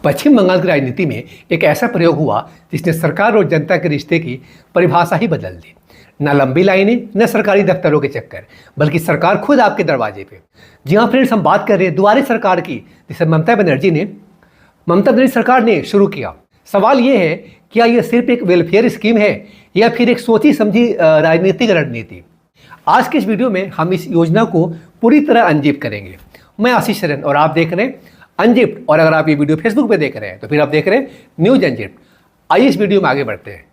पश्चिम बंगाल की राजनीति में एक ऐसा प्रयोग हुआ जिसने सरकार और जनता के रिश्ते की परिभाषा ही बदल दी। न लंबी लाइनें, न सरकारी दफ्तरों के चक्कर, बल्कि सरकार खुद आपके दरवाजे पे। जी हाँ फ्रेंड्स, हम बात कर रहे हैं दुआरे सरकार की, जिसे ममता बनर्जी सरकार ने शुरू किया। सवाल ये है, क्या यह सिर्फ एक वेलफेयर स्कीम है या फिर एक सोची समझी राजनीतिक रणनीति? आज के इस वीडियो में हम इस योजना को पूरी तरह अनजिप करेंगे। मैं आशीष शरण और आप देख रहे हैं अनजिप्ट। और अगर आप ये वीडियो फेसबुक पे देख रहे हैं तो फिर आप देख रहे हैं न्यूज अनजिप्ट। आइए इस वीडियो में आगे बढ़ते हैं।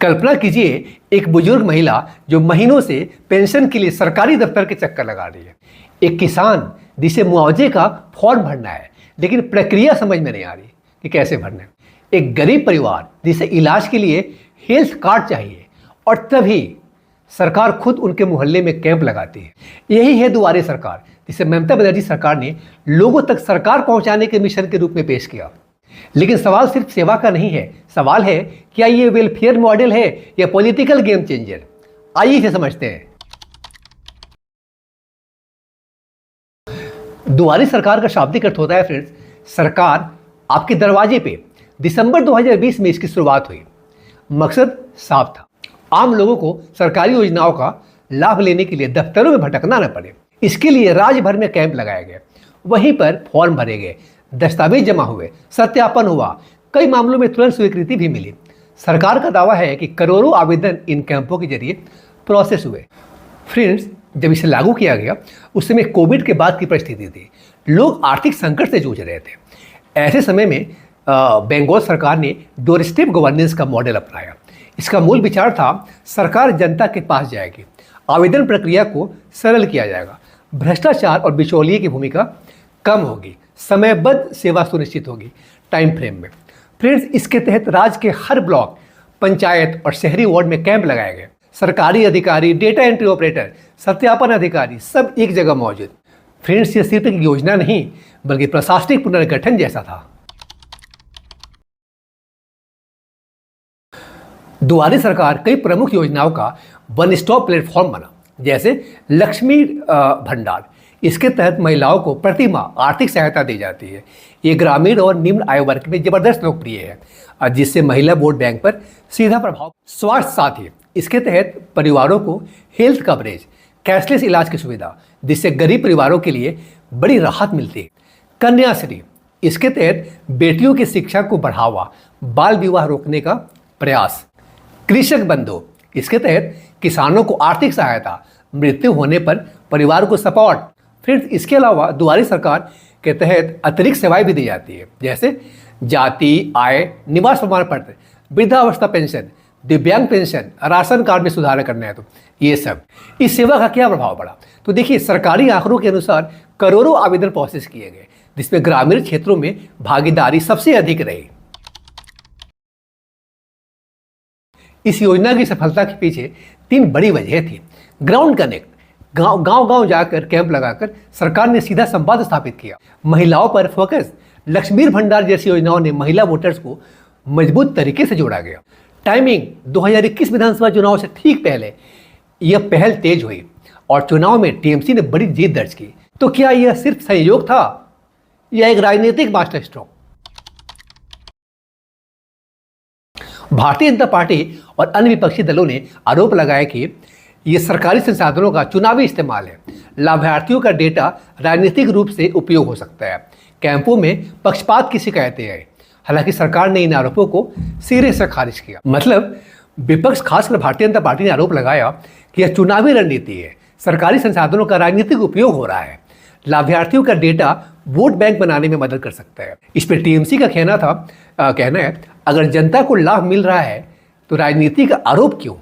कल्पना कीजिए एक बुजुर्ग महिला जो महीनों से पेंशन के लिए सरकारी दफ्तर के चक्कर लगा रही है। एक किसान जिसे मुआवजे का फॉर्म भरना है, लेकिन प्रक्रिया समझ में नहीं आ रही कि कैसे भरना है। एक गरीब परिवार जिसे इलाज के लिए हेल्थ कार्ड चाहिए, और तभी सरकार खुद उनके मोहल्ले में कैंप लगाती है। यही है दुआरे सरकार, जिसे ममता बनर्जी सरकार ने लोगों तक सरकार पहुंचाने के मिशन के रूप में पेश किया। लेकिन सवाल सिर्फ सेवा का नहीं है, सवाल है क्या ये वेलफेयर मॉडल है या पॉलिटिकल गेम चेंजर? आइए इसे समझते हैं। दुआरे सरकार का शाब्दिक अर्थ होता है फ्रेंड्स, सरकार आपके दरवाजे पे। दिसंबर 2020 में इसकी शुरुआत हुई। मकसद साफ था, आम लोगों को सरकारी योजनाओं का लाभ लेने के लिए दफ्तरों में भटकना न पड़े। इसके लिए राज्य भर में कैंप लगाए गए, वहीं पर फॉर्म भरे गए, दस्तावेज जमा हुए, सत्यापन हुआ, कई मामलों में तुरंत स्वीकृति भी मिली। सरकार का दावा है कि करोड़ों आवेदन इन कैंपों के जरिए प्रोसेस हुए। फ्रेंड्स, जब इसे लागू किया गया उस समय कोविड के बाद की परिस्थिति थी। लोग आर्थिक संकट से जूझ रहे थे। ऐसे समय में बंगाल सरकार ने डोर स्टेप गवर्नेंस का मॉडल अपनाया। इसका मूल विचार था, सरकार जनता के पास जाएगी, आवेदन प्रक्रिया को सरल किया जाएगा, भ्रष्टाचार और बिचौलिए की भूमिका कम होगी, समयबद्ध सेवा सुनिश्चित होगी टाइम फ्रेम में। फ्रेंड्स, इसके तहत राज्य के हर ब्लॉक, पंचायत और शहरी वार्ड में कैंप लगाए गए। सरकारी अधिकारी, डेटा एंट्री ऑपरेटर, सत्यापन अधिकारी सब एक जगह मौजूद। फ्रेंड्स, ये सिर्फ एक योजना नहीं बल्कि प्रशासनिक पुनर्गठन जैसा था। दुआरे सरकार कई प्रमुख योजनाओं का वन स्टॉप प्लेटफॉर्म बना, जैसे लक्ष्मी भंडार। इसके तहत महिलाओं को प्रति माह आर्थिक सहायता दी जाती है। ये ग्रामीण और निम्न आय वर्ग में जबरदस्त लोकप्रिय है, जिससे महिला वोट बैंक पर सीधा प्रभाव। स्वास्थ्य साथी, इसके तहत परिवारों को हेल्थ कवरेज, कैशलेस इलाज की सुविधा, जिससे गरीब परिवारों के लिए बड़ी राहत मिलती है। कन्याश्री, इसके तहत बेटियों की शिक्षा को बढ़ावा, बाल विवाह रोकने का प्रयास। कृषक बंधु, इसके तहत किसानों को आर्थिक सहायता, मृत्यु होने पर परिवार को सपोर्ट। फिर इसके अलावा दुआरे सरकार के तहत अतिरिक्त सेवाएं भी दी जाती है, जैसे जाति, आय, निवास प्रमाण पत्र, वृद्धावस्था पेंशन, दिव्यांग पेंशन, राशन कार्ड में सुधार करना है तो ये सब। इस सेवा का क्या प्रभाव पड़ा? तो देखिए, सरकारी आंकड़ों के अनुसार करोड़ों आवेदन प्रोसेस किए गए, जिसमें ग्रामीण क्षेत्रों में भागीदारी सबसे अधिक रही। इस योजना की सफलता के पीछे 3 बड़ी वजह थी। ग्राउंड कनेक्ट, गांव जाकर कैंप लगाकर सरकार ने सीधा संवाद स्थापित किया। महिलाओं पर फोकस, लक्ष्मी भंडार जैसी योजनाओं ने महिला वोटर्स को मजबूत तरीके से जोड़ा गया। टाइमिंग, 2021 विधानसभा चुनाव से ठीक पहले यह पहल तेज हुई और चुनाव में टीएमसी ने बड़ी जीत दर्ज की। तो क्या यह सिर्फ संयोग था या एक राजनीतिक master stroke? Bharatiya Janata party और अन्य विपक्षी दलों ने आरोप लगाया कि ये सरकारी संसाधनों का चुनावी इस्तेमाल है। लाभार्थियों का डेटा राजनीतिक रूप से उपयोग हो सकता है। कैंपों में पक्षपात की शिकायतें आई। हालांकि सरकार ने इन आरोपों को सिरे से खारिज किया। मतलब विपक्ष, खासकर भारतीय जनता पार्टी ने आरोप लगाया कि यह चुनावी रणनीति है, सरकारी संसाधनों का राजनीतिक उपयोग हो रहा है, लाभार्थियों का डेटा वोट बैंक बनाने में मदद कर सकता है। इस पर टीएमसी का कहना है, अगर जनता को लाभ मिल रहा है तो राजनीति का आरोप क्यों?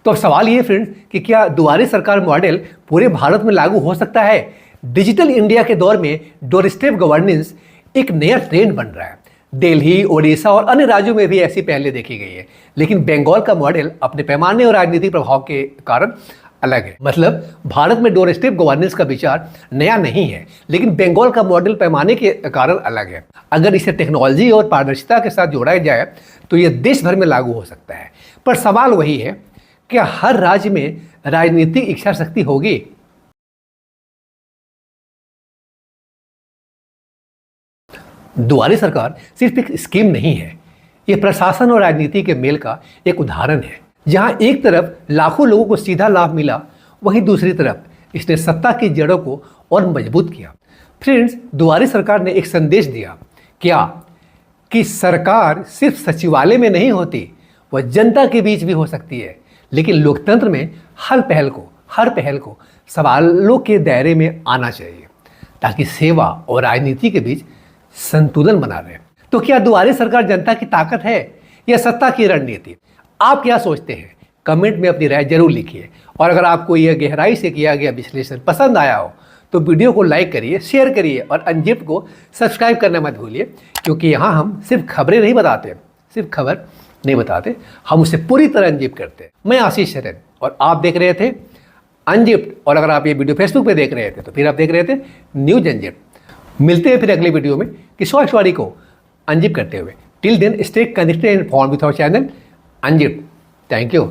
तो अब सवाल ये फ्रेंड्स कि क्या दुआरे सरकार मॉडल पूरे भारत में लागू हो सकता है? डिजिटल इंडिया के दौर में डोर स्टेप गवर्नेंस एक नया ट्रेंड बन रहा है। दिल्ली, ओडिशा और अन्य राज्यों में भी ऐसी पहले देखी गई है, लेकिन बंगाल का मॉडल अपने पैमाने और राजनीतिक प्रभाव के कारण अलग है। मतलब भारत में डोर स्टेप गवर्नेंस का विचार नया नहीं है, लेकिन बंगाल का मॉडल पैमाने के कारण अलग है। अगर इसे टेक्नोलॉजी और पारदर्शिता के साथ जोड़ा जाए तो यह देश भर में लागू हो सकता है। पर सवाल वही है, क्या हर राज्य में राजनीतिक इच्छा शक्ति होगी? दुआरी सरकार सिर्फ एक स्कीम नहीं है, यह प्रशासन और राजनीति के मेल का एक उदाहरण है। जहां एक तरफ लाखों लोगों को सीधा लाभ मिला, वहीं दूसरी तरफ इसने सत्ता की जड़ों को और मजबूत किया। फ्रेंड्स, दुआरी सरकार ने एक संदेश दिया, क्या कि सरकार सिर्फ सचिवालय में नहीं होती, वह जनता के बीच भी हो सकती है। लेकिन लोकतंत्र में हर पहल को सवालों के दायरे में आना चाहिए, ताकि सेवा और राजनीति के बीच संतुलन बना रहे। तो क्या दुआरी सरकार जनता की ताकत है या सत्ता की रणनीति? आप क्या सोचते हैं? कमेंट में अपनी राय जरूर लिखिए। और अगर आपको यह गहराई से किया गया विश्लेषण पसंद आया हो तो वीडियो को लाइक करिए, शेयर करिए और अनजिप्ड को सब्सक्राइब करना मत भूलिए, क्योंकि यहाँ हम सिर्फ खबरें नहीं बताते, हम उसे पूरी तरह अनजिप्ड करते हैं। मैं आशीष शरण और आप देख रहे थे अनजिप्ड। और अगर आप ये वीडियो फेसबुक पे देख रहे थे तो फिर आप देख रहे थे न्यूज अनजिप्ड। मिलते हैं फिर अगले वीडियो में किसी और स्टोरी को अनजिप करते हुए। Till then stay connected and informed with our channel unzipped. Thank you.